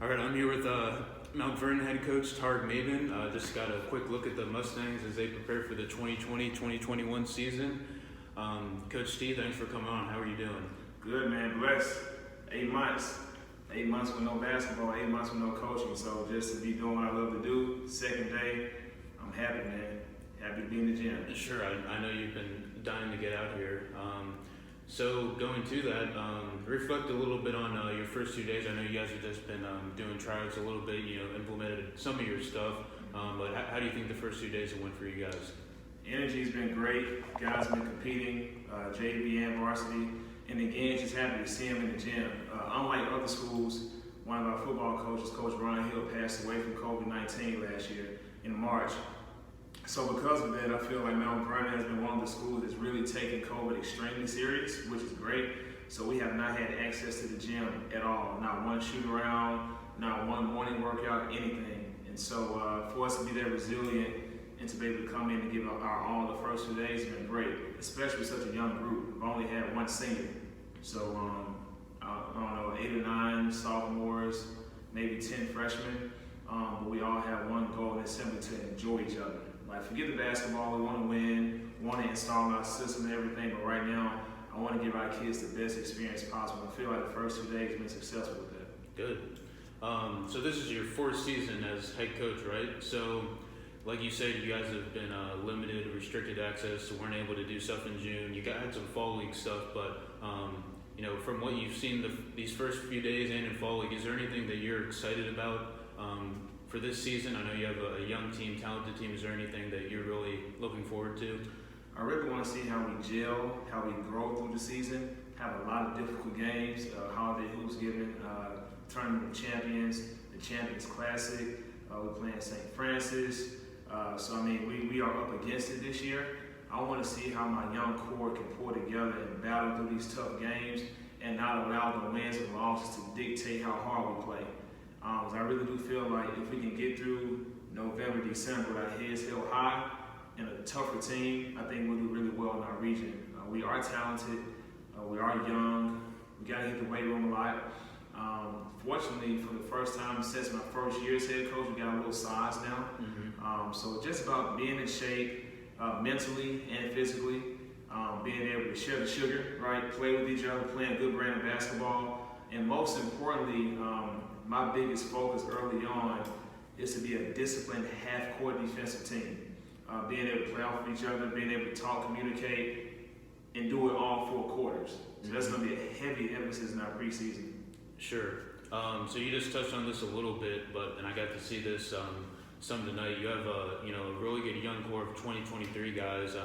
All right, I'm here with Mount Vernon head coach Tarrik Mabon. Just got a quick look at the Mustangs as they prepare for the 2020-2021 season. Coach Steve, thanks for coming on. How are you doing? Good, man. Blessed. 8 months. 8 months with no basketball, 8 months with no coaching. So just to be doing what I love to do, second day, I'm happy, man. Happy to be in the gym. Sure, I know you've been dying to get out here. So going to that, reflect a little bit on your first 2 days. I know you guys have just been doing tryouts a little bit, implemented some of your stuff. But how do you think the first 2 days have went for you guys? Energy's been great. Guys have been competing, JV and varsity. And again, just happy to see them in the gym. Unlike other schools, one of our football coaches, Coach Ron Hill, passed away from COVID-19 last year in March. So because of that, I feel like Mount Vernon has been one of the schools that's really taken COVID extremely serious, which is great. So we have not had access to the gym at all. Not one shoot around, not one morning workout, anything. And so for us to be that resilient and to be able to come in and give our all the first 2 days has been great, especially with such a young group. We've only had one senior. So I don't know, 8 or 9 sophomores, maybe 10 freshmen. But we all have one goal, and it's simply to enjoy each other. Like, forget the basketball, we want to win, we want to install our system and everything, but right now, I want to give our kids the best experience possible. I feel like the first 2 days have been successful with that. Good. So this is your fourth season as head coach, right? So, like you said, you guys have been limited, restricted access, so weren't able to do stuff in June. You had some fall league stuff, but from what you've seen these first few days and in fall league, is there anything that you're excited about for this season? I know you have a young team, talented team. Is there anything that you're really looking forward to? I really want to see how we gel, how we grow through the season, have a lot of difficult games, holiday hoops given, tournament of champions, the Champions Classic, we're playing St. Francis. So, I mean, we are up against it this year. I want to see how my young core can pull together and battle through these tough games and not allow the wins and losses to dictate how hard we play. I really do feel like if we can get through November, December with our heads held high and a tougher team, I think we'll do really well in our region. We are talented. We are young. We got to hit the weight room a lot. Fortunately, for the first time since my first year as head coach, we got a little size now. Mm-hmm. So just about being in shape mentally and physically, being able to share the sugar, right? Play with each other, playing a good brand of basketball, and most importantly, my biggest focus early on is to be a disciplined half-court defensive team. Being able to play off of each other, being able to talk, communicate, and do it all 4 quarters. So that's going to be a heavy emphasis in our preseason. Sure. So you just touched on this a little bit, and I got to see this some tonight. You have a really good young core of 2023 guys.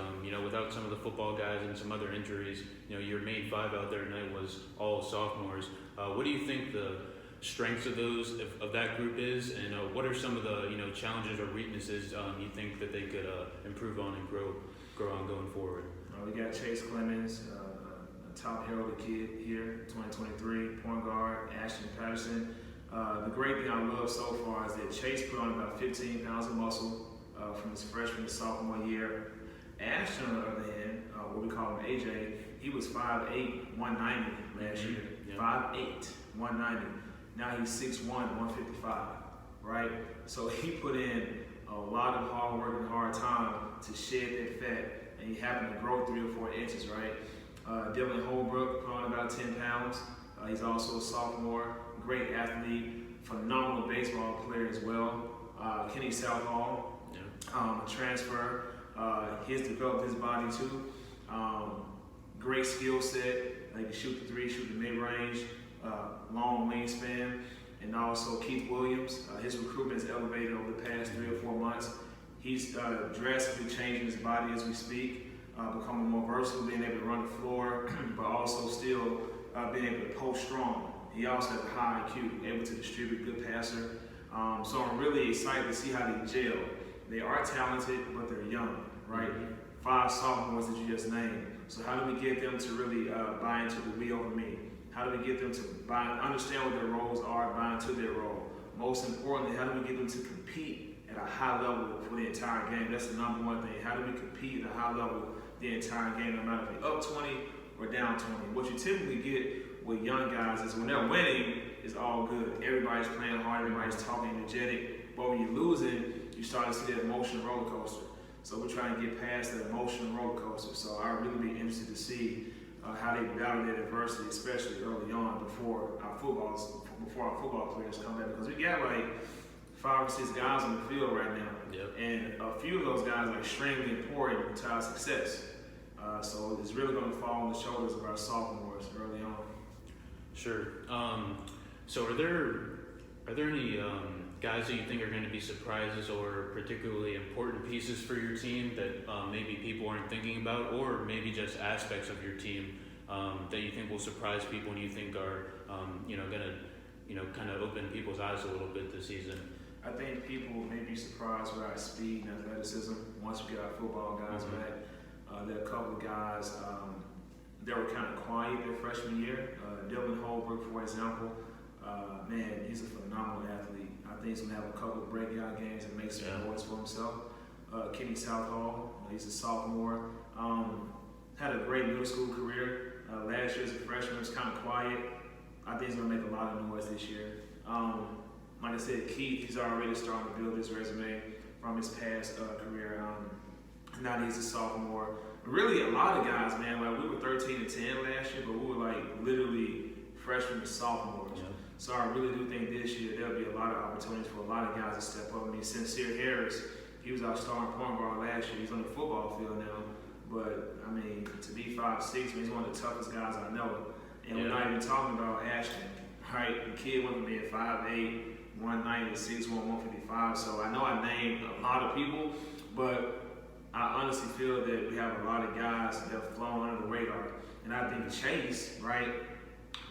Without some of the football guys and some other injuries, your main 5 out there tonight was all sophomores. What do you think the strengths of that group is, and what are some of the challenges or weaknesses you think that they could improve on and grow on going forward? We got Chase Clemens, a top heralded kid here, 2023, point guard, Ashton Patterson. The great thing I love so far is that Chase put on about 15 pounds of muscle from his freshman to sophomore year. Ashton, on the other hand, what we call him AJ, he was 5'8", 190 last year. Yep. 5'8", 190. Now he's 6'1", 155, right? So he put in a lot of hard work and hard time to shed that fat, and he happened to grow 3 or 4 inches, right? Dylan Holbrook put on about 10 pounds. He's also a sophomore, great athlete, phenomenal baseball player as well. Kenny Southall, a transfer. He's developed his body too. Great skill set. He can shoot the 3, shoot the mid-range. Long wingspan, and also Keith Williams. His recruitment has elevated over the past 3 or 4 months. He's drastically changing his body as we speak, becoming more versatile, being able to run the floor, but also still being able to post strong. He also has a high IQ, able to distribute, good passer. So I'm really excited to see how they gel. They are talented, but they're young, right? 5 sophomores that you just named. So how do we get them to really buy into the we over me? How do we get them to understand what their roles are, buy into their role? Most importantly, how do we get them to compete at a high level for the entire game? That's the number one thing. How do we compete at a high level the entire game, no matter if you're up 20 or down 20? What you typically get with young guys is when they're winning, it's all good. Everybody's playing hard, everybody's talking energetic. But when you're losing, you start to see that emotional roller coaster. So we're trying to get past that emotional roller coaster. So I'd really be interested to see how they battle that adversity, especially early on before our football players come back. Because we got like 5 or 6 guys on the field right now. Yep. And a few of those guys are extremely important to our success. So it's really going to fall on the shoulders of our sophomores early on. Sure. So are there any guys that you think are going to be surprises or particularly important pieces for your team that maybe people aren't thinking about, or maybe just aspects of your team that you think will surprise people and you think are going to kind of open people's eyes a little bit this season? I think people may be surprised with our speed and athleticism once we get our football guys back. There are a couple of guys that were kind of quiet their freshman year. Dylan Holbrook, for example, man, he's a phenomenal athlete. I think he's going to have a couple of breakout games and make some noise for himself. Kenny Southall, he's a sophomore. Had a great middle school career. Last year as a freshman was kind of quiet. I think he's going to make a lot of noise this year. Like I said, Keith, he's already starting to build his resume from his past career. Now that he's a sophomore. Really, a lot of guys, man, like we were 13-10 last year, but we were like literally freshmen to sophomores. Yeah. So I really do think this year there'll be a lot of opportunities for a lot of guys to step up. I mean, Sincere Harris, he was our starting point guard last year. He's on the football field now. But, I mean, to be 5'6", he's one of the toughest guys I know. And we're not even talking about Ashton, right? The kid went from being 5'8", 190 to 6'1", 155. So I know I named a lot of people, but I honestly feel that we have a lot of guys that have flown under the radar. And I think Chase, right?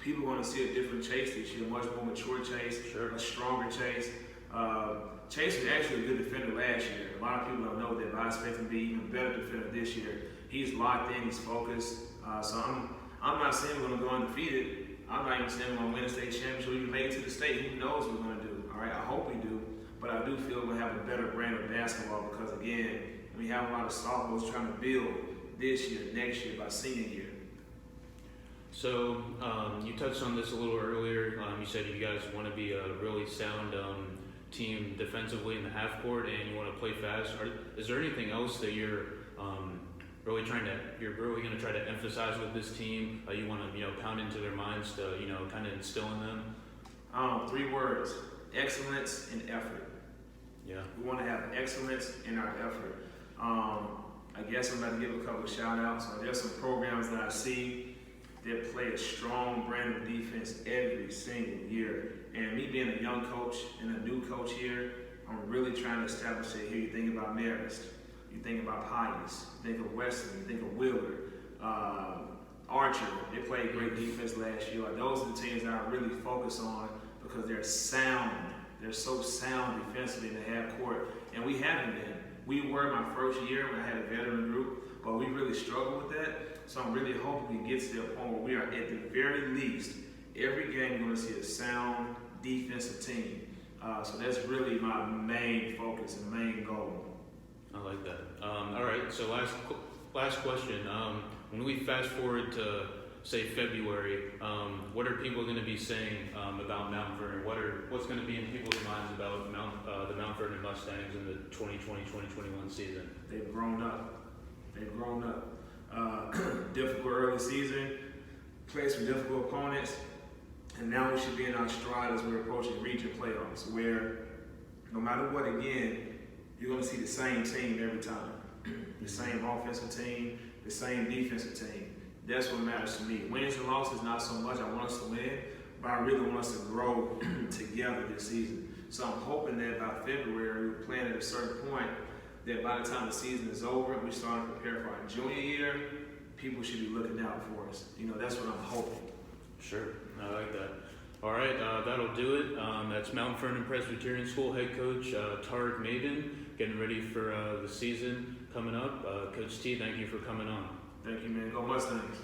People are going to see a different Chase this year, much more mature Chase, a stronger Chase. Chase was actually a good defender last year. A lot of people don't know that, but I expect him to be even better defender this year. He's locked in, he's focused. So I'm not saying we're going to go undefeated. I'm not even saying we're going to win a state championship or even make it to the state. Who knows what we're going to do? All right, I hope we do. But I do feel we'll have a better brand of basketball because, again, we have a lot of sophomores trying to build this year, next year, by senior year. So you touched on this a little earlier. You said you guys want to be a really sound team defensively in the half court, and you want to play fast. Is there anything else that you're really going to try to emphasize with this team? You want to pound into their minds to kind of instill in them? 3 words: excellence and effort. Yeah. We want to have excellence in our effort. I guess I'm about to give a couple of shout outs. There's some programs that I see that play a strong brand of defense every single year. And me being a young coach and a new coach here, I'm really trying to establish it here. You think about Marist, you think about Pius, you think of Weston, you think of Willard, Archer. They played great defense last year. Like, those are the teams that I really focus on because they're sound. They're so sound defensively in the half court. And we haven't been. We were my first year when I had a veteran group, but we really struggled with that. So I'm really hoping we get to the point where we are, at the very least, every game you're going to see a sound defensive team. So that's really my main focus and main goal. I like that. All right, so last question. When we fast forward to, say, February, what are people going to be saying about Mount Vernon? What's going to be in people's minds about the Mount Vernon Mustangs in the 2020-2021 season? They've grown up. Difficult early season, played some difficult opponents, and now we should be in our stride as we're approaching region playoffs, where no matter what, again, you're going to see the same team every time. The same offensive team, the same defensive team. That's what matters to me. Wins and losses, not so much. I want us to win, but I really want us to grow together this season. So I'm hoping that by February, we're playing at a certain point that by the time the season is over and we start to prepare for our junior year, people should be looking out for us. That's what I'm hoping. Sure, I like that. All right, that'll do it. That's Mount Vernon Presbyterian School head coach Tarrik Mabon, getting ready for the season coming up. Coach T, thank you for coming on. Thank you, man. Go Mustangs.